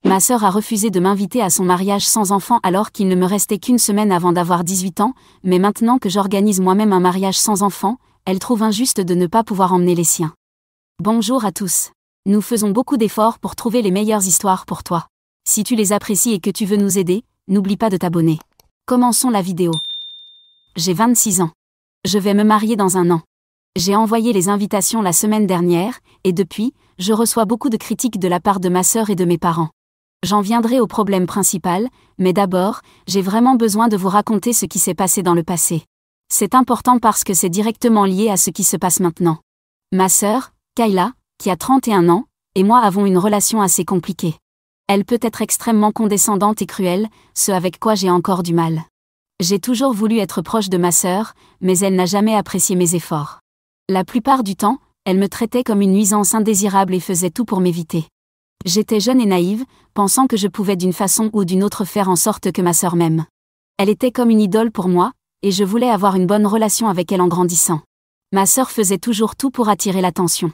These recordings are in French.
Ma sœur a refusé de m'inviter à son mariage sans enfant alors qu'il ne me restait qu'une semaine avant d'avoir 18 ans, mais maintenant que j'organise moi-même un mariage sans enfant, elle trouve injuste de ne pas pouvoir emmener les siens. Bonjour à tous. Nous faisons beaucoup d'efforts pour trouver les meilleures histoires pour toi. Si tu les apprécies et que tu veux nous aider, n'oublie pas de t'abonner. Commençons la vidéo. J'ai 26 ans. Je vais me marier dans un an. J'ai envoyé les invitations la semaine dernière, et depuis, je reçois beaucoup de critiques de la part de ma sœur et de mes parents. J'en viendrai au problème principal, mais d'abord, j'ai vraiment besoin de vous raconter ce qui s'est passé dans le passé. C'est important parce que c'est directement lié à ce qui se passe maintenant. Ma sœur, Kayla, qui a 31 ans, et moi avons une relation assez compliquée. Elle peut être extrêmement condescendante et cruelle, ce avec quoi j'ai encore du mal. J'ai toujours voulu être proche de ma sœur, mais elle n'a jamais apprécié mes efforts. La plupart du temps, elle me traitait comme une nuisance indésirable et faisait tout pour m'éviter. J'étais jeune et naïve, pensant que je pouvais d'une façon ou d'une autre faire en sorte que ma sœur m'aime. Elle était comme une idole pour moi, et je voulais avoir une bonne relation avec elle en grandissant. Ma sœur faisait toujours tout pour attirer l'attention.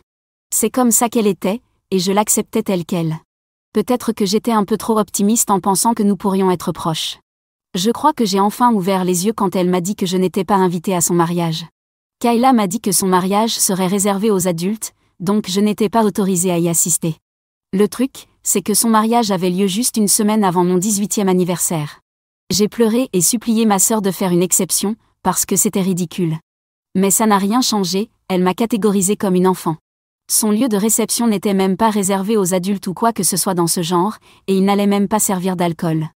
C'est comme ça qu'elle était, et je l'acceptais telle qu'elle. Peut-être que j'étais un peu trop optimiste en pensant que nous pourrions être proches. Je crois que j'ai enfin ouvert les yeux quand elle m'a dit que je n'étais pas invitée à son mariage. Kayla m'a dit que son mariage serait réservé aux adultes, donc je n'étais pas autorisée à y assister. Le truc, c'est que son mariage avait lieu juste une semaine avant mon 18e anniversaire. J'ai pleuré et supplié ma sœur de faire une exception, parce que c'était ridicule. Mais ça n'a rien changé, elle m'a catégorisée comme une enfant. Son lieu de réception n'était même pas réservé aux adultes ou quoi que ce soit dans ce genre, et il n'allait même pas servir d'alcool.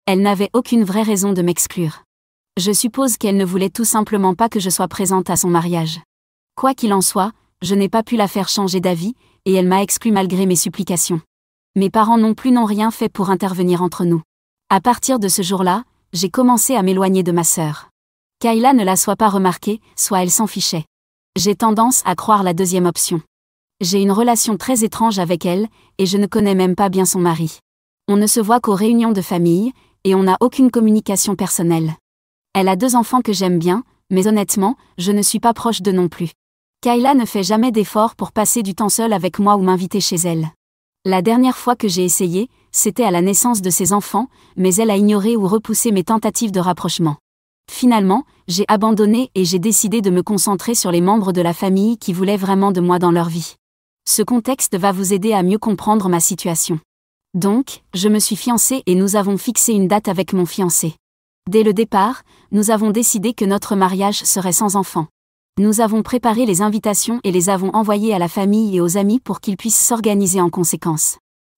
Elle n'avait aucune vraie raison de m'exclure. Je suppose qu'elle ne voulait tout simplement pas que je sois présente à son mariage. Quoi qu'il en soit, je n'ai pas pu la faire changer d'avis, et elle m'a exclue malgré mes supplications. Mes parents non plus n'ont rien fait pour intervenir entre nous. À partir de ce jour-là, j'ai commencé à m'éloigner de ma sœur. Kayla ne l'a soit pas remarqué, soit elle s'en fichait. J'ai tendance à croire la deuxième option. J'ai une relation très étrange avec elle, et je ne connais même pas bien son mari. On ne se voit qu'aux réunions de famille, et on n'a aucune communication personnelle. Elle a 2 enfants que j'aime bien, mais honnêtement, je ne suis pas proche d'eux non plus. Kayla ne fait jamais d'efforts pour passer du temps seule avec moi ou m'inviter chez elle. La dernière fois que j'ai essayé, c'était à la naissance de ses enfants, mais elle a ignoré ou repoussé mes tentatives de rapprochement. Finalement, j'ai abandonné et j'ai décidé de me concentrer sur les membres de la famille qui voulaient vraiment de moi dans leur vie. Ce contexte va vous aider à mieux comprendre ma situation. Donc, je me suis fiancée et nous avons fixé une date avec mon fiancé. Dès le départ, nous avons décidé que notre mariage serait sans enfant. Nous avons préparé les invitations et les avons envoyées à la famille et aux amis pour qu'ils puissent s'organiser en conséquence.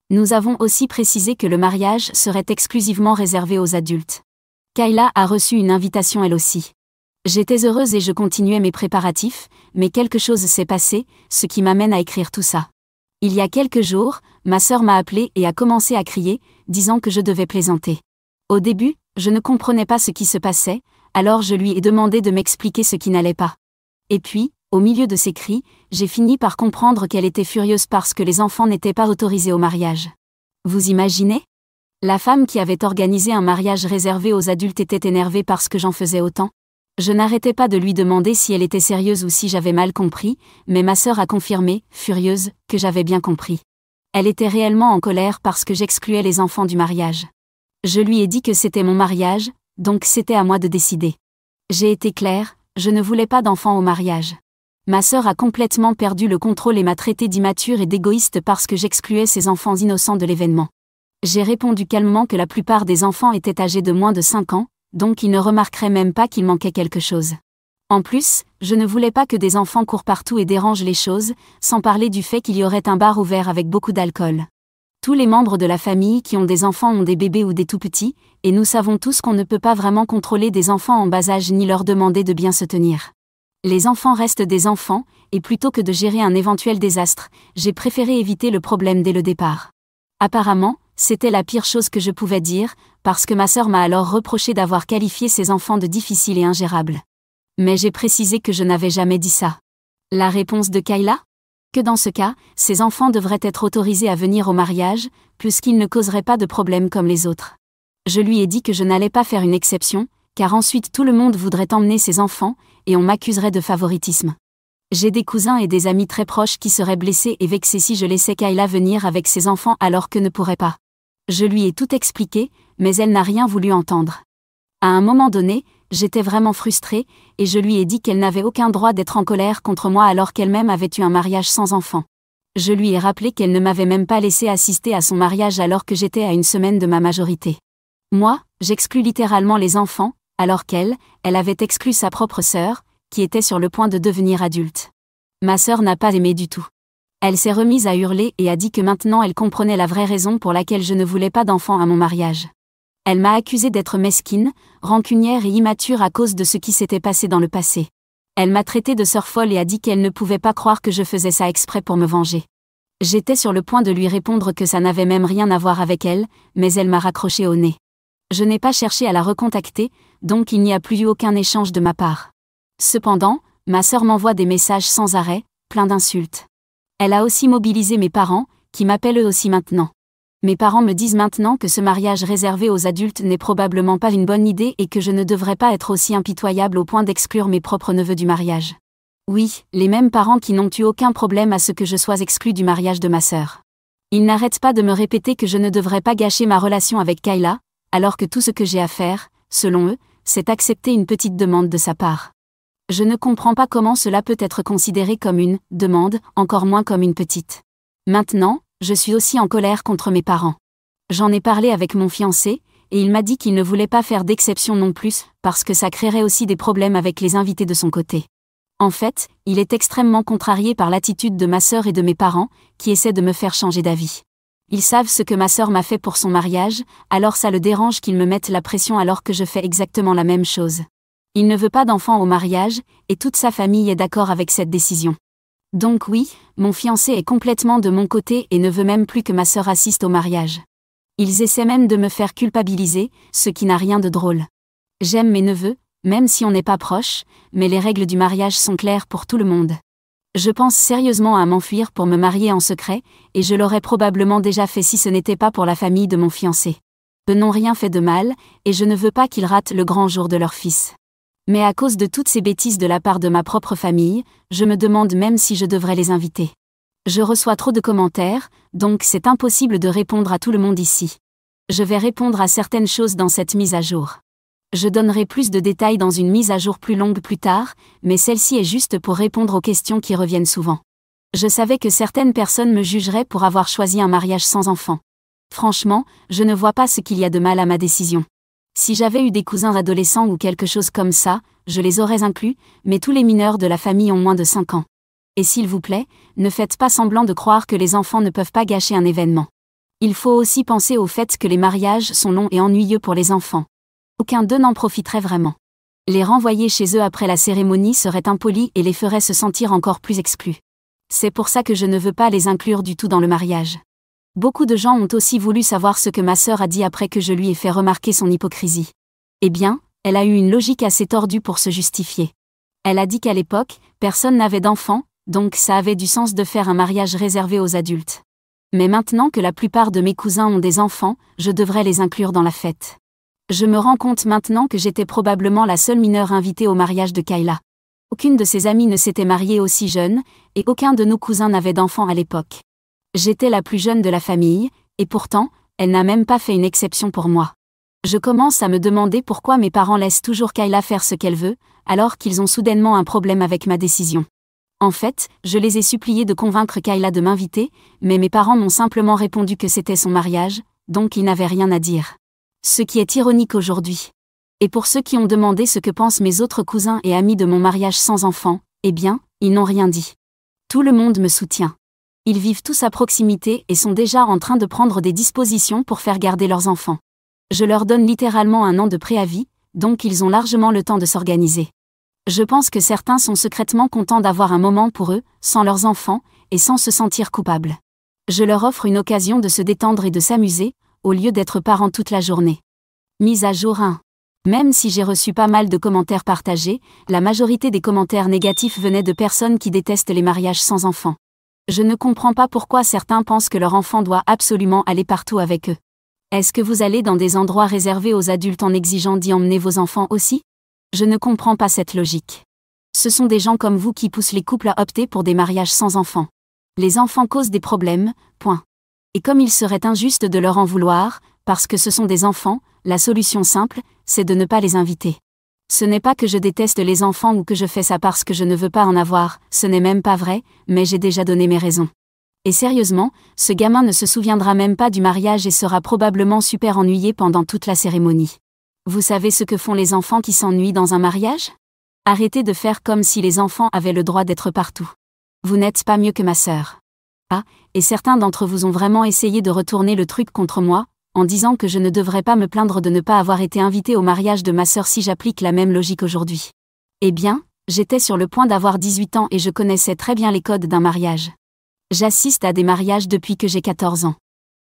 Nous avons aussi précisé que le mariage serait exclusivement réservé aux adultes. Kayla a reçu une invitation elle aussi. J'étais heureuse et je continuais mes préparatifs, mais quelque chose s'est passé, ce qui m'amène à écrire tout ça. Il y a quelques jours, ma sœur m'a appelée et a commencé à crier, disant que je devais plaisanter. Au début, je ne comprenais pas ce qui se passait, alors je lui ai demandé de m'expliquer ce qui n'allait pas. Et puis, au milieu de ses cris, j'ai fini par comprendre qu'elle était furieuse parce que les enfants n'étaient pas autorisés au mariage. Vous imaginez ? La femme qui avait organisé un mariage réservé aux adultes était énervée parce que j'en faisais autant. Je n'arrêtais pas de lui demander si elle était sérieuse ou si j'avais mal compris, mais ma sœur a confirmé, furieuse, que j'avais bien compris. Elle était réellement en colère parce que j'excluais les enfants du mariage. Je lui ai dit que c'était mon mariage, donc c'était à moi de décider. J'ai été claire, je ne voulais pas d'enfants au mariage. Ma sœur a complètement perdu le contrôle et m'a traité d'immature et d'égoïste parce que j'excluais ces enfants innocents de l'événement. J'ai répondu calmement que la plupart des enfants étaient âgés de moins de 5 ans, donc ils ne remarqueraient même pas qu'il manquait quelque chose. En plus, je ne voulais pas que des enfants courent partout et dérangent les choses, sans parler du fait qu'il y aurait un bar ouvert avec beaucoup d'alcool. Tous les membres de la famille qui ont des enfants ont des bébés ou des tout-petits, et nous savons tous qu'on ne peut pas vraiment contrôler des enfants en bas âge ni leur demander de bien se tenir. Les enfants restent des enfants, et plutôt que de gérer un éventuel désastre, j'ai préféré éviter le problème dès le départ. Apparemment, c'était la pire chose que je pouvais dire, parce que ma sœur m'a alors reproché d'avoir qualifié ces enfants de difficiles et ingérables. Mais j'ai précisé que je n'avais jamais dit ça. La réponse de Kayla ? Que dans ce cas, ces enfants devraient être autorisés à venir au mariage, puisqu'ils ne causeraient pas de problème comme les autres. Je lui ai dit que je n'allais pas faire une exception, car ensuite tout le monde voudrait emmener ses enfants, et on m'accuserait de favoritisme. J'ai des cousins et des amis très proches qui seraient blessés et vexés si je laissais Kayla venir avec ses enfants alors que ne pourrait pas. Je lui ai tout expliqué, mais elle n'a rien voulu entendre. À un moment donné, j'étais vraiment frustrée, et je lui ai dit qu'elle n'avait aucun droit d'être en colère contre moi alors qu'elle-même avait eu un mariage sans enfant. Je lui ai rappelé qu'elle ne m'avait même pas laissé assister à son mariage alors que j'étais à une semaine de ma majorité. Moi, j'exclus littéralement les enfants, alors qu'elle avait exclu sa propre sœur, qui était sur le point de devenir adulte. Ma sœur n'a pas aimé du tout. Elle s'est remise à hurler et a dit que maintenant elle comprenait la vraie raison pour laquelle je ne voulais pas d'enfant à mon mariage. Elle m'a accusée d'être mesquine, rancunière et immature à cause de ce qui s'était passé dans le passé. Elle m'a traitée de sœur folle et a dit qu'elle ne pouvait pas croire que je faisais ça exprès pour me venger. J'étais sur le point de lui répondre que ça n'avait même rien à voir avec elle, mais elle m'a raccroché au nez. Je n'ai pas cherché à la recontacter, donc il n'y a plus eu aucun échange de ma part. Cependant, ma sœur m'envoie des messages sans arrêt, pleins d'insultes. Elle a aussi mobilisé mes parents, qui m'appellent eux aussi maintenant. Mes parents me disent maintenant que ce mariage réservé aux adultes n'est probablement pas une bonne idée et que je ne devrais pas être aussi impitoyable au point d'exclure mes propres neveux du mariage. Oui, les mêmes parents qui n'ont eu aucun problème à ce que je sois exclue du mariage de ma sœur. Ils n'arrêtent pas de me répéter que je ne devrais pas gâcher ma relation avec Kayla, alors que tout ce que j'ai à faire, selon eux, c'est accepter une petite demande de sa part. Je ne comprends pas comment cela peut être considéré comme une demande, encore moins comme une petite. Maintenant, je suis aussi en colère contre mes parents. J'en ai parlé avec mon fiancé, et il m'a dit qu'il ne voulait pas faire d'exception non plus, parce que ça créerait aussi des problèmes avec les invités de son côté. En fait, il est extrêmement contrarié par l'attitude de ma sœur et de mes parents, qui essaient de me faire changer d'avis. Ils savent ce que ma sœur m'a fait pour son mariage, alors ça le dérange qu'ils me mettent la pression alors que je fais exactement la même chose. Il ne veut pas d'enfant au mariage, et toute sa famille est d'accord avec cette décision. Donc oui, mon fiancé est complètement de mon côté et ne veut même plus que ma sœur assiste au mariage. Ils essaient même de me faire culpabiliser, ce qui n'a rien de drôle. J'aime mes neveux, même si on n'est pas proche, mais les règles du mariage sont claires pour tout le monde. Je pense sérieusement à m'enfuir pour me marier en secret, et je l'aurais probablement déjà fait si ce n'était pas pour la famille de mon fiancé. Eux n'ont rien fait de mal, et je ne veux pas qu'ils ratent le grand jour de leur fils. Mais à cause de toutes ces bêtises de la part de ma propre famille, je me demande même si je devrais les inviter. Je reçois trop de commentaires, donc c'est impossible de répondre à tout le monde ici. Je vais répondre à certaines choses dans cette mise à jour. Je donnerai plus de détails dans une mise à jour plus longue plus tard, mais celle-ci est juste pour répondre aux questions qui reviennent souvent. Je savais que certaines personnes me jugeraient pour avoir choisi un mariage sans enfant. Franchement, je ne vois pas ce qu'il y a de mal à ma décision. Si j'avais eu des cousins adolescents ou quelque chose comme ça, je les aurais inclus, mais tous les mineurs de la famille ont moins de 5 ans. Et s'il vous plaît, ne faites pas semblant de croire que les enfants ne peuvent pas gâcher un événement. Il faut aussi penser au fait que les mariages sont longs et ennuyeux pour les enfants. Aucun d'eux n'en profiterait vraiment. Les renvoyer chez eux après la cérémonie serait impoli et les ferait se sentir encore plus exclus. C'est pour ça que je ne veux pas les inclure du tout dans le mariage. Beaucoup de gens ont aussi voulu savoir ce que ma sœur a dit après que je lui ai fait remarquer son hypocrisie. Eh bien, elle a eu une logique assez tordue pour se justifier. Elle a dit qu'à l'époque, personne n'avait d'enfants, donc ça avait du sens de faire un mariage réservé aux adultes. Mais maintenant que la plupart de mes cousins ont des enfants, je devrais les inclure dans la fête. Je me rends compte maintenant que j'étais probablement la seule mineure invitée au mariage de Kayla. Aucune de ses amies ne s'était mariée aussi jeune, et aucun de nos cousins n'avait d'enfants à l'époque. J'étais la plus jeune de la famille, et pourtant, elle n'a même pas fait une exception pour moi. Je commence à me demander pourquoi mes parents laissent toujours Kayla faire ce qu'elle veut, alors qu'ils ont soudainement un problème avec ma décision. En fait, je les ai suppliés de convaincre Kayla de m'inviter, mais mes parents m'ont simplement répondu que c'était son mariage, donc ils n'avaient rien à dire. Ce qui est ironique aujourd'hui. Et pour ceux qui ont demandé ce que pensent mes autres cousins et amis de mon mariage sans enfant, eh bien, ils n'ont rien dit. Tout le monde me soutient. Ils vivent tous à proximité et sont déjà en train de prendre des dispositions pour faire garder leurs enfants. Je leur donne littéralement 1 an de préavis, donc ils ont largement le temps de s'organiser. Je pense que certains sont secrètement contents d'avoir un moment pour eux, sans leurs enfants, et sans se sentir coupables. Je leur offre une occasion de se détendre et de s'amuser, au lieu d'être parents toute la journée. Mise à jour 1. Même si j'ai reçu pas mal de commentaires partagés, la majorité des commentaires négatifs venaient de personnes qui détestent les mariages sans enfants. Je ne comprends pas pourquoi certains pensent que leur enfant doit absolument aller partout avec eux. Est-ce que vous allez dans des endroits réservés aux adultes en exigeant d'y emmener vos enfants aussi ? Je ne comprends pas cette logique. Ce sont des gens comme vous qui poussent les couples à opter pour des mariages sans enfants. Les enfants causent des problèmes, point. Et comme il serait injuste de leur en vouloir, parce que ce sont des enfants, la solution simple, c'est de ne pas les inviter. Ce n'est pas que je déteste les enfants ou que je fais ça parce que je ne veux pas en avoir, ce n'est même pas vrai, mais j'ai déjà donné mes raisons. Et sérieusement, ce gamin ne se souviendra même pas du mariage et sera probablement super ennuyé pendant toute la cérémonie. Vous savez ce que font les enfants qui s'ennuient dans un mariage? Arrêtez de faire comme si les enfants avaient le droit d'être partout. Vous n'êtes pas mieux que ma sœur. Ah, et certains d'entre vous ont vraiment essayé de retourner le truc contre moi, en disant que je ne devrais pas me plaindre de ne pas avoir été invité au mariage de ma sœur si j'applique la même logique aujourd'hui. Eh bien, j'étais sur le point d'avoir 18 ans et je connaissais très bien les codes d'un mariage. J'assiste à des mariages depuis que j'ai 14 ans.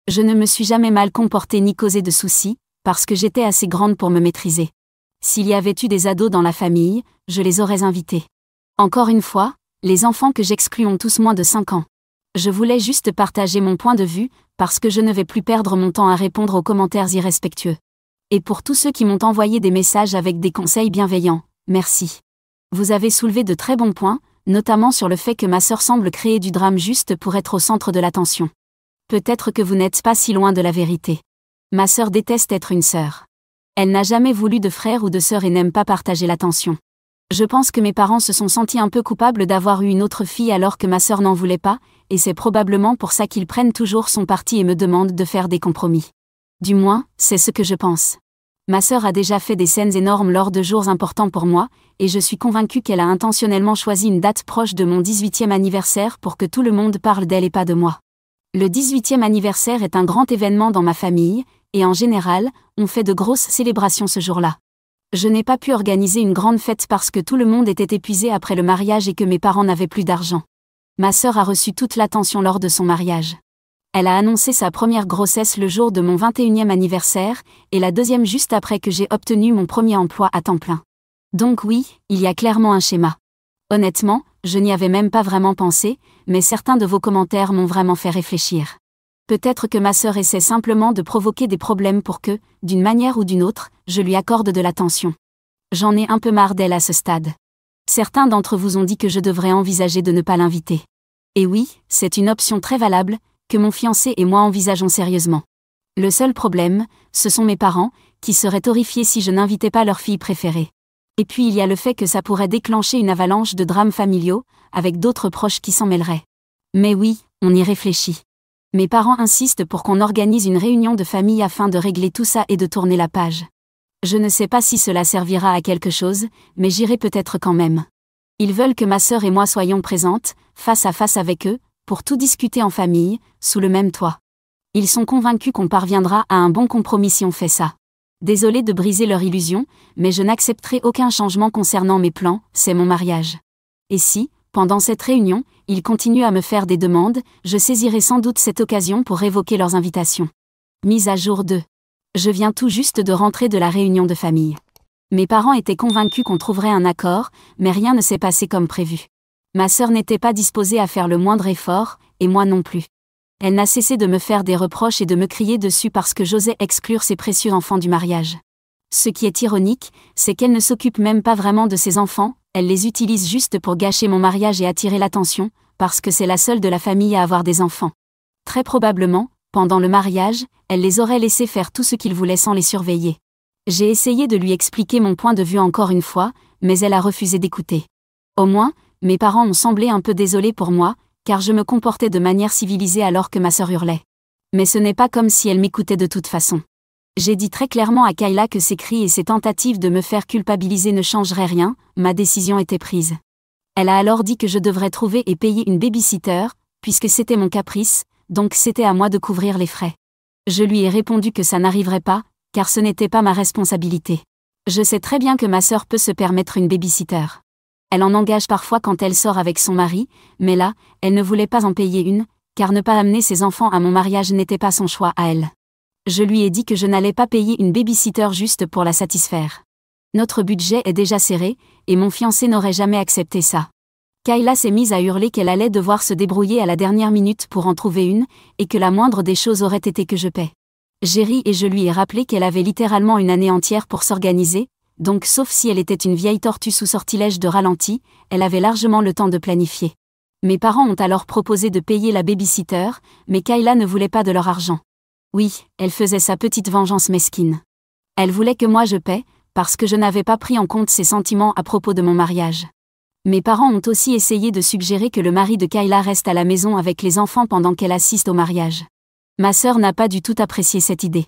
Je ne me suis jamais mal comportée ni causé de soucis, parce que j'étais assez grande pour me maîtriser. S'il y avait eu des ados dans la famille, je les aurais invités. Encore une fois, les enfants que j'exclus ont tous moins de 5 ans. Je voulais juste partager mon point de vue, parce que je ne vais plus perdre mon temps à répondre aux commentaires irrespectueux. Et pour tous ceux qui m'ont envoyé des messages avec des conseils bienveillants, merci. Vous avez soulevé de très bons points, notamment sur le fait que ma sœur semble créer du drame juste pour être au centre de l'attention. Peut-être que vous n'êtes pas si loin de la vérité. Ma sœur déteste être une sœur. Elle n'a jamais voulu de frère ou de sœur et n'aime pas partager l'attention. Je pense que mes parents se sont sentis un peu coupables d'avoir eu une autre fille alors que ma sœur n'en voulait pas, et c'est probablement pour ça qu'ils prennent toujours son parti et me demandent de faire des compromis. Du moins, c'est ce que je pense. Ma sœur a déjà fait des scènes énormes lors de jours importants pour moi, et je suis convaincue qu'elle a intentionnellement choisi une date proche de mon 18e anniversaire pour que tout le monde parle d'elle et pas de moi. Le 18e anniversaire est un grand événement dans ma famille, et en général, on fait de grosses célébrations ce jour-là. Je n'ai pas pu organiser une grande fête parce que tout le monde était épuisé après le mariage et que mes parents n'avaient plus d'argent. Ma sœur a reçu toute l'attention lors de son mariage. Elle a annoncé sa première grossesse le jour de mon 21e anniversaire, et la deuxième juste après que j'ai obtenu mon premier emploi à temps plein. Donc oui, il y a clairement un schéma. Honnêtement, je n'y avais même pas vraiment pensé, mais certains de vos commentaires m'ont vraiment fait réfléchir. Peut-être que ma sœur essaie simplement de provoquer des problèmes pour que, d'une manière ou d'une autre, je lui accorde de l'attention. J'en ai un peu marre d'elle à ce stade. Certains d'entre vous ont dit que je devrais envisager de ne pas l'inviter. Et oui, c'est une option très valable, que mon fiancé et moi envisageons sérieusement. Le seul problème, ce sont mes parents, qui seraient horrifiés si je n'invitais pas leur fille préférée. Et puis il y a le fait que ça pourrait déclencher une avalanche de drames familiaux, avec d'autres proches qui s'en mêleraient. Mais oui, on y réfléchit. Mes parents insistent pour qu'on organise une réunion de famille afin de régler tout ça et de tourner la page. Je ne sais pas si cela servira à quelque chose, mais j'irai peut-être quand même. Ils veulent que ma sœur et moi soyons présentes, face à face avec eux, pour tout discuter en famille, sous le même toit. Ils sont convaincus qu'on parviendra à un bon compromis si on fait ça. Désolée de briser leur illusion, mais je n'accepterai aucun changement concernant mes plans, c'est mon mariage. Et si, pendant cette réunion, ils continuent à me faire des demandes, je saisirai sans doute cette occasion pour révoquer leurs invitations. Mise à jour 2. Je viens tout juste de rentrer de la réunion de famille. Mes parents étaient convaincus qu'on trouverait un accord, mais rien ne s'est passé comme prévu. Ma sœur n'était pas disposée à faire le moindre effort, et moi non plus. Elle n'a cessé de me faire des reproches et de me crier dessus parce que j'osais exclure ses précieux enfants du mariage. Ce qui est ironique, c'est qu'elle ne s'occupe même pas vraiment de ses enfants, elle les utilise juste pour gâcher mon mariage et attirer l'attention, parce que c'est la seule de la famille à avoir des enfants. Très probablement, pendant le mariage, elle les aurait laissés faire tout ce qu'ils voulaient sans les surveiller. J'ai essayé de lui expliquer mon point de vue encore une fois, mais elle a refusé d'écouter. Au moins, mes parents ont semblé un peu désolés pour moi, car je me comportais de manière civilisée alors que ma sœur hurlait. Mais ce n'est pas comme si elle m'écoutait de toute façon. J'ai dit très clairement à Kayla que ses cris et ses tentatives de me faire culpabiliser ne changeraient rien, ma décision était prise. Elle a alors dit que je devrais trouver et payer une baby-sitter, puisque c'était mon caprice, donc c'était à moi de couvrir les frais. Je lui ai répondu que ça n'arriverait pas, car ce n'était pas ma responsabilité. Je sais très bien que ma sœur peut se permettre une baby-sitter. Elle en engage parfois quand elle sort avec son mari, mais là, elle ne voulait pas en payer une, car ne pas amener ses enfants à mon mariage n'était pas son choix à elle. Je lui ai dit que je n'allais pas payer une baby-sitter juste pour la satisfaire. Notre budget est déjà serré, et mon fiancé n'aurait jamais accepté ça. Kayla s'est mise à hurler qu'elle allait devoir se débrouiller à la dernière minute pour en trouver une, et que la moindre des choses aurait été que je paie. J'ai ri et je lui ai rappelé qu'elle avait littéralement une année entière pour s'organiser, donc sauf si elle était une vieille tortue sous sortilège de ralenti, elle avait largement le temps de planifier. Mes parents ont alors proposé de payer la baby-sitter, mais Kayla ne voulait pas de leur argent. Oui, elle faisait sa petite vengeance mesquine. Elle voulait que moi je paie, parce que je n'avais pas pris en compte ses sentiments à propos de mon mariage. Mes parents ont aussi essayé de suggérer que le mari de Kayla reste à la maison avec les enfants pendant qu'elle assiste au mariage. Ma sœur n'a pas du tout apprécié cette idée.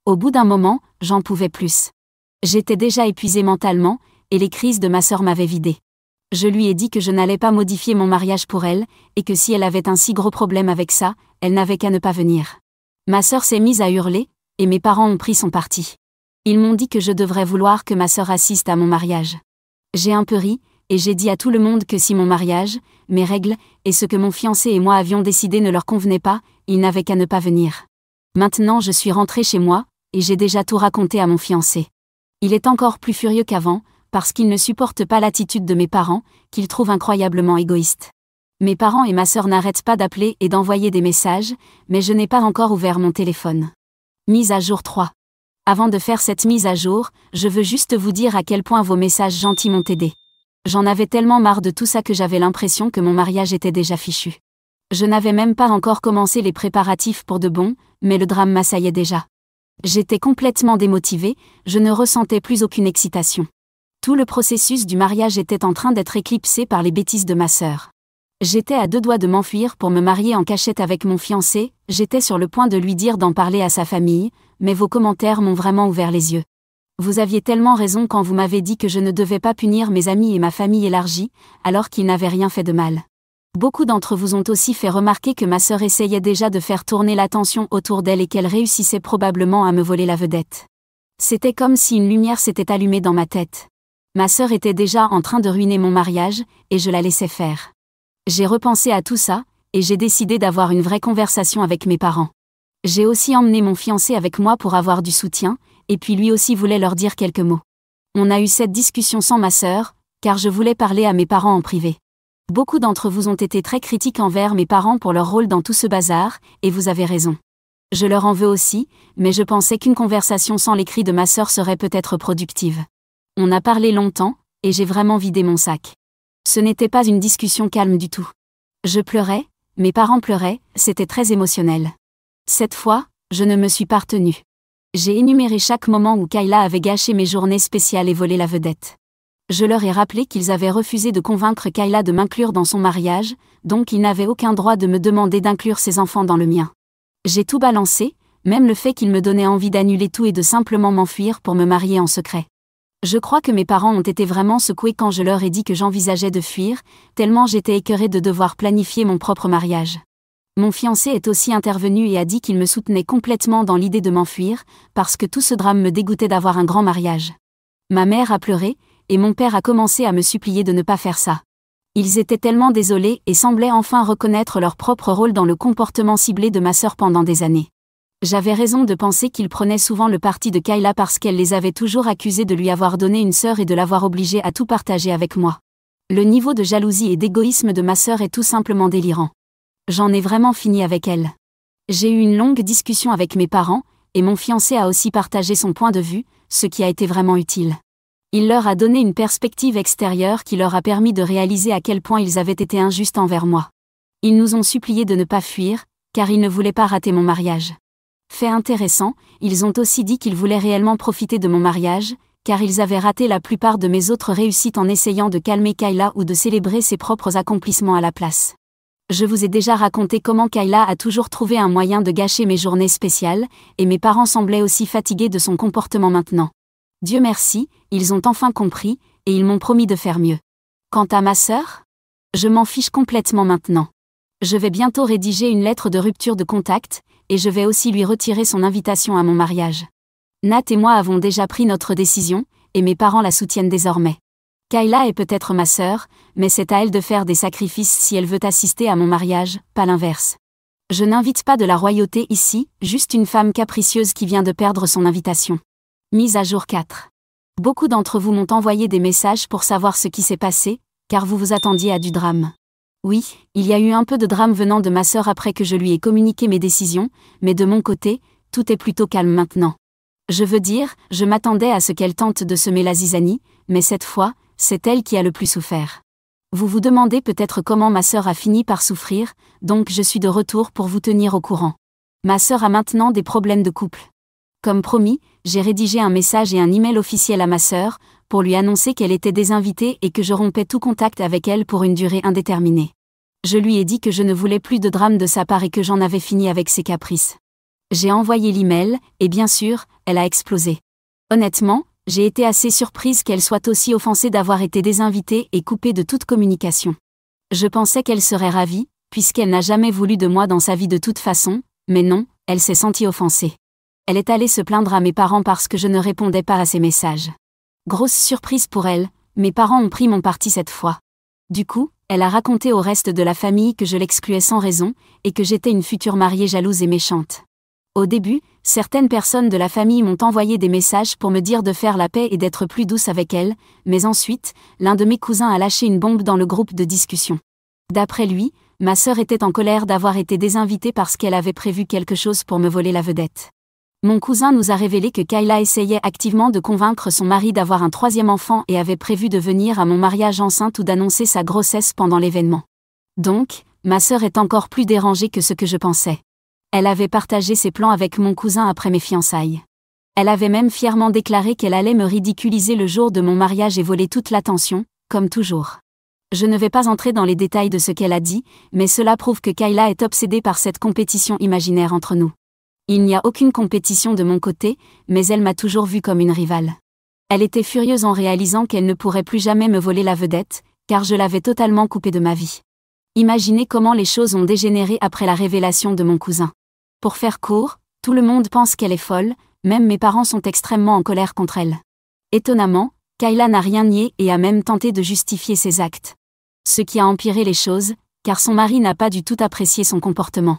Au bout d'un moment, j'en pouvais plus. J'étais déjà épuisée mentalement, et les crises de ma sœur m'avaient vidée. Je lui ai dit que je n'allais pas modifier mon mariage pour elle, et que si elle avait un si gros problème avec ça, elle n'avait qu'à ne pas venir. Ma sœur s'est mise à hurler, et mes parents ont pris son parti. Ils m'ont dit que je devrais vouloir que ma sœur assiste à mon mariage. J'ai un peu ri, et j'ai dit à tout le monde que si mon mariage, mes règles, et ce que mon fiancé et moi avions décidé ne leur convenait pas, ils n'avaient qu'à ne pas venir. Maintenant je suis rentrée chez moi, et j'ai déjà tout raconté à mon fiancé. Il est encore plus furieux qu'avant, parce qu'il ne supporte pas l'attitude de mes parents, qu'il trouve incroyablement égoïste. Mes parents et ma sœur n'arrêtent pas d'appeler et d'envoyer des messages, mais je n'ai pas encore ouvert mon téléphone. Mise à jour 3. Avant de faire cette mise à jour, je veux juste vous dire à quel point vos messages gentils m'ont aidé. J'en avais tellement marre de tout ça que j'avais l'impression que mon mariage était déjà fichu. Je n'avais même pas encore commencé les préparatifs pour de bon, mais le drame m'assaillait déjà. J'étais complètement démotivée, je ne ressentais plus aucune excitation. Tout le processus du mariage était en train d'être éclipsé par les bêtises de ma sœur. J'étais à 2 doigts de m'enfuir pour me marier en cachette avec mon fiancé, j'étais sur le point de lui dire d'en parler à sa famille, mais vos commentaires m'ont vraiment ouvert les yeux. Vous aviez tellement raison quand vous m'avez dit que je ne devais pas punir mes amis et ma famille élargie, alors qu'ils n'avaient rien fait de mal. Beaucoup d'entre vous ont aussi fait remarquer que ma sœur essayait déjà de faire tourner l'attention autour d'elle et qu'elle réussissait probablement à me voler la vedette. C'était comme si une lumière s'était allumée dans ma tête. Ma sœur était déjà en train de ruiner mon mariage, et je la laissais faire. J'ai repensé à tout ça, et j'ai décidé d'avoir une vraie conversation avec mes parents. J'ai aussi emmené mon fiancé avec moi pour avoir du soutien, et puis lui aussi voulait leur dire quelques mots. On a eu cette discussion sans ma sœur, car je voulais parler à mes parents en privé. Beaucoup d'entre vous ont été très critiques envers mes parents pour leur rôle dans tout ce bazar, et vous avez raison. Je leur en veux aussi, mais je pensais qu'une conversation sans les cris de ma sœur serait peut-être productive. On a parlé longtemps, et j'ai vraiment vidé mon sac. Ce n'était pas une discussion calme du tout. Je pleurais, mes parents pleuraient, c'était très émotionnel. Cette fois, je ne me suis pas retenue. J'ai énuméré chaque moment où Kayla avait gâché mes journées spéciales et volé la vedette. Je leur ai rappelé qu'ils avaient refusé de convaincre Kayla de m'inclure dans son mariage, donc ils n'avaient aucun droit de me demander d'inclure ses enfants dans le mien. J'ai tout balancé, même le fait qu'ils me donnaient envie d'annuler tout et de simplement m'enfuir pour me marier en secret. Je crois que mes parents ont été vraiment secoués quand je leur ai dit que j'envisageais de fuir, tellement j'étais écœurée de devoir planifier mon propre mariage. Mon fiancé est aussi intervenu et a dit qu'il me soutenait complètement dans l'idée de m'enfuir, parce que tout ce drame me dégoûtait d'avoir un grand mariage. Ma mère a pleuré, et mon père a commencé à me supplier de ne pas faire ça. Ils étaient tellement désolés et semblaient enfin reconnaître leur propre rôle dans le comportement ciblé de ma sœur pendant des années. J'avais raison de penser qu'ils prenaient souvent le parti de Kayla parce qu'elle les avait toujours accusés de lui avoir donné une sœur et de l'avoir obligée à tout partager avec moi. Le niveau de jalousie et d'égoïsme de ma sœur est tout simplement délirant. J'en ai vraiment fini avec elle. J'ai eu une longue discussion avec mes parents, et mon fiancé a aussi partagé son point de vue, ce qui a été vraiment utile. Il leur a donné une perspective extérieure qui leur a permis de réaliser à quel point ils avaient été injustes envers moi. Ils nous ont supplié de ne pas fuir, car ils ne voulaient pas rater mon mariage. Fait intéressant, ils ont aussi dit qu'ils voulaient réellement profiter de mon mariage, car ils avaient raté la plupart de mes autres réussites en essayant de calmer Kayla ou de célébrer ses propres accomplissements à la place. Je vous ai déjà raconté comment Kayla a toujours trouvé un moyen de gâcher mes journées spéciales, et mes parents semblaient aussi fatigués de son comportement maintenant. Dieu merci, ils ont enfin compris, et ils m'ont promis de faire mieux. Quant à ma sœur, je m'en fiche complètement maintenant. Je vais bientôt rédiger une lettre de rupture de contact, et je vais aussi lui retirer son invitation à mon mariage. Nat et moi avons déjà pris notre décision, et mes parents la soutiennent désormais. Kayla est peut-être ma sœur, mais c'est à elle de faire des sacrifices si elle veut assister à mon mariage, pas l'inverse. Je n'invite pas de la royauté ici, juste une femme capricieuse qui vient de perdre son invitation. Mise à jour 4. Beaucoup d'entre vous m'ont envoyé des messages pour savoir ce qui s'est passé, car vous vous attendiez à du drame. Oui, il y a eu un peu de drame venant de ma sœur après que je lui ai communiqué mes décisions, mais de mon côté, tout est plutôt calme maintenant. Je veux dire, je m'attendais à ce qu'elle tente de semer la zizanie, mais cette fois, c'est elle qui a le plus souffert. Vous vous demandez peut-être comment ma sœur a fini par souffrir, donc je suis de retour pour vous tenir au courant. Ma sœur a maintenant des problèmes de couple. Comme promis, j'ai rédigé un message et un email officiel à ma sœur, pour lui annoncer qu'elle était désinvitée et que je rompais tout contact avec elle pour une durée indéterminée. Je lui ai dit que je ne voulais plus de drame de sa part et que j'en avais fini avec ses caprices. J'ai envoyé l'email, et bien sûr, elle a explosé. Honnêtement, j'ai été assez surprise qu'elle soit aussi offensée d'avoir été désinvitée et coupée de toute communication. Je pensais qu'elle serait ravie, puisqu'elle n'a jamais voulu de moi dans sa vie de toute façon, mais non, elle s'est sentie offensée. Elle est allée se plaindre à mes parents parce que je ne répondais pas à ses messages. Grosse surprise pour elle, mes parents ont pris mon parti cette fois. Du coup, elle a raconté au reste de la famille que je l'excluais sans raison, et que j'étais une future mariée jalouse et méchante. Au début, certaines personnes de la famille m'ont envoyé des messages pour me dire de faire la paix et d'être plus douce avec elle, mais ensuite, l'un de mes cousins a lâché une bombe dans le groupe de discussion. D'après lui, ma sœur était en colère d'avoir été désinvitée parce qu'elle avait prévu quelque chose pour me voler la vedette. Mon cousin nous a révélé que Kayla essayait activement de convaincre son mari d'avoir un troisième enfant et avait prévu de venir à mon mariage enceinte ou d'annoncer sa grossesse pendant l'événement. Donc, ma sœur est encore plus dérangée que ce que je pensais. Elle avait partagé ses plans avec mon cousin après mes fiançailles. Elle avait même fièrement déclaré qu'elle allait me ridiculiser le jour de mon mariage et voler toute l'attention, comme toujours. Je ne vais pas entrer dans les détails de ce qu'elle a dit, mais cela prouve que Kayla est obsédée par cette compétition imaginaire entre nous. Il n'y a aucune compétition de mon côté, mais elle m'a toujours vue comme une rivale. Elle était furieuse en réalisant qu'elle ne pourrait plus jamais me voler la vedette, car je l'avais totalement coupée de ma vie. Imaginez comment les choses ont dégénéré après la révélation de mon cousin. Pour faire court, tout le monde pense qu'elle est folle, même mes parents sont extrêmement en colère contre elle. Étonnamment, Kayla n'a rien nié et a même tenté de justifier ses actes. Ce qui a empiré les choses, car son mari n'a pas du tout apprécié son comportement.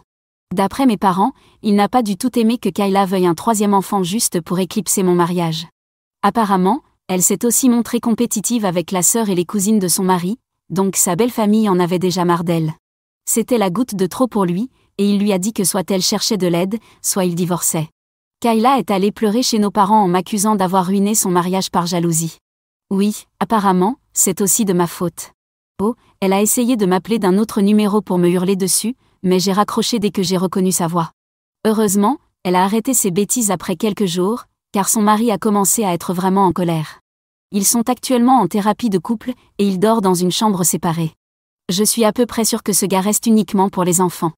D'après mes parents, il n'a pas du tout aimé que Kayla veuille un troisième enfant juste pour éclipser mon mariage. Apparemment, elle s'est aussi montrée compétitive avec la sœur et les cousines de son mari, donc sa belle famille en avait déjà marre d'elle. C'était la goutte de trop pour lui, et il lui a dit que soit elle cherchait de l'aide, soit il divorçait. Kayla est allée pleurer chez nos parents en m'accusant d'avoir ruiné son mariage par jalousie. Oui, apparemment, c'est aussi de ma faute. Oh, elle a essayé de m'appeler d'un autre numéro pour me hurler dessus, mais j'ai raccroché dès que j'ai reconnu sa voix. Heureusement, elle a arrêté ses bêtises après quelques jours, car son mari a commencé à être vraiment en colère. Ils sont actuellement en thérapie de couple, et il dort dans une chambre séparée. Je suis à peu près sûre que ce gars reste uniquement pour les enfants.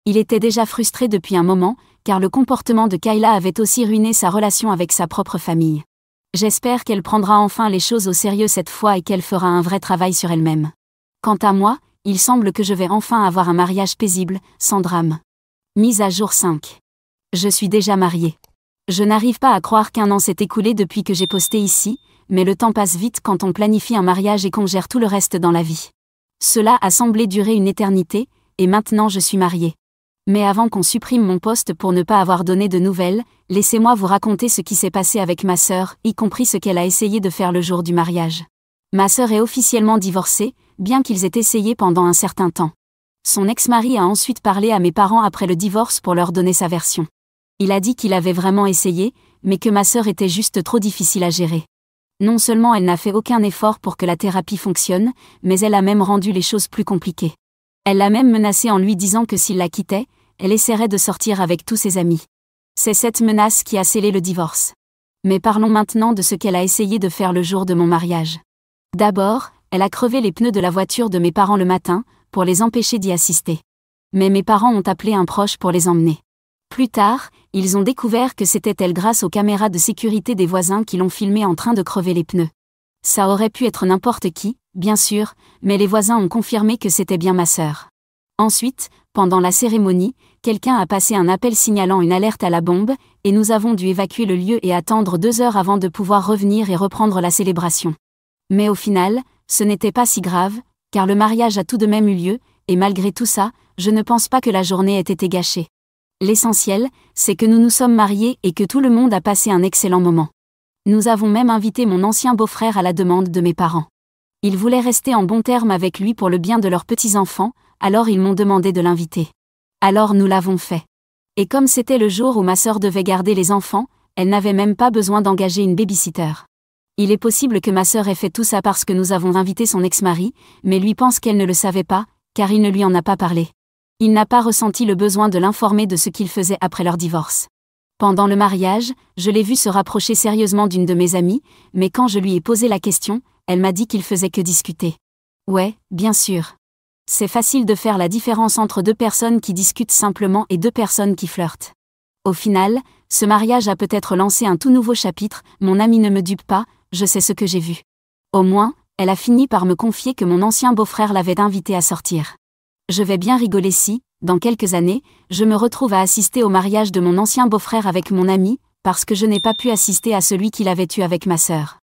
Il était déjà frustré depuis un moment, car le comportement de Kayla avait aussi ruiné sa relation avec sa propre famille. J'espère qu'elle prendra enfin les choses au sérieux cette fois et qu'elle fera un vrai travail sur elle-même. Quant à moi, il semble que je vais enfin avoir un mariage paisible, sans drame. Mise à jour 5. Je suis déjà mariée. Je n'arrive pas à croire qu'un an s'est écoulé depuis que j'ai posté ici, mais le temps passe vite quand on planifie un mariage et qu'on gère tout le reste dans la vie. Cela a semblé durer une éternité, et maintenant je suis mariée. Mais avant qu'on supprime mon post pour ne pas avoir donné de nouvelles, laissez-moi vous raconter ce qui s'est passé avec ma sœur, y compris ce qu'elle a essayé de faire le jour du mariage. Ma sœur est officiellement divorcée, bien qu'ils aient essayé pendant un certain temps. Son ex-mari a ensuite parlé à mes parents après le divorce pour leur donner sa version. Il a dit qu'il avait vraiment essayé, mais que ma sœur était juste trop difficile à gérer. Non seulement elle n'a fait aucun effort pour que la thérapie fonctionne, mais elle a même rendu les choses plus compliquées. Elle l'a même menacé en lui disant que s'il la quittait, elle essaierait de sortir avec tous ses amis. C'est cette menace qui a scellé le divorce. Mais parlons maintenant de ce qu'elle a essayé de faire le jour de mon mariage. D'abord, elle a crevé les pneus de la voiture de mes parents le matin, pour les empêcher d'y assister. Mais mes parents ont appelé un proche pour les emmener. Plus tard, ils ont découvert que c'était elle grâce aux caméras de sécurité des voisins qui l'ont filmée en train de crever les pneus. Ça aurait pu être n'importe qui, bien sûr, mais les voisins ont confirmé que c'était bien ma sœur. Ensuite, pendant la cérémonie, quelqu'un a passé un appel signalant une alerte à la bombe, et nous avons dû évacuer le lieu et attendre 2 heures avant de pouvoir revenir et reprendre la célébration. Mais au final, ce n'était pas si grave, car le mariage a tout de même eu lieu, et malgré tout ça, je ne pense pas que la journée ait été gâchée. L'essentiel, c'est que nous nous sommes mariés et que tout le monde a passé un excellent moment. Nous avons même invité mon ancien beau-frère à la demande de mes parents. Ils voulaient rester en bons termes avec lui pour le bien de leurs petits-enfants, alors ils m'ont demandé de l'inviter. Alors nous l'avons fait. Et comme c'était le jour où ma sœur devait garder les enfants, elle n'avait même pas besoin d'engager une baby-sitter. Il est possible que ma sœur ait fait tout ça parce que nous avons invité son ex-mari, mais lui pense qu'elle ne le savait pas, car il ne lui en a pas parlé. Il n'a pas ressenti le besoin de l'informer de ce qu'il faisait après leur divorce. Pendant le mariage, je l'ai vu se rapprocher sérieusement d'une de mes amies, mais quand je lui ai posé la question, elle m'a dit qu'il faisait que discuter. Ouais, bien sûr. C'est facile de faire la différence entre deux personnes qui discutent simplement et deux personnes qui flirtent. Au final, ce mariage a peut-être lancé un tout nouveau chapitre, mon amie ne me dupe pas, je sais ce que j'ai vu. Au moins, elle a fini par me confier que mon ancien beau-frère l'avait invitée à sortir. Je vais bien rigoler si, dans quelques années, je me retrouve à assister au mariage de mon ancien beau-frère avec mon ami, parce que je n'ai pas pu assister à celui qu'il avait eu avec ma sœur.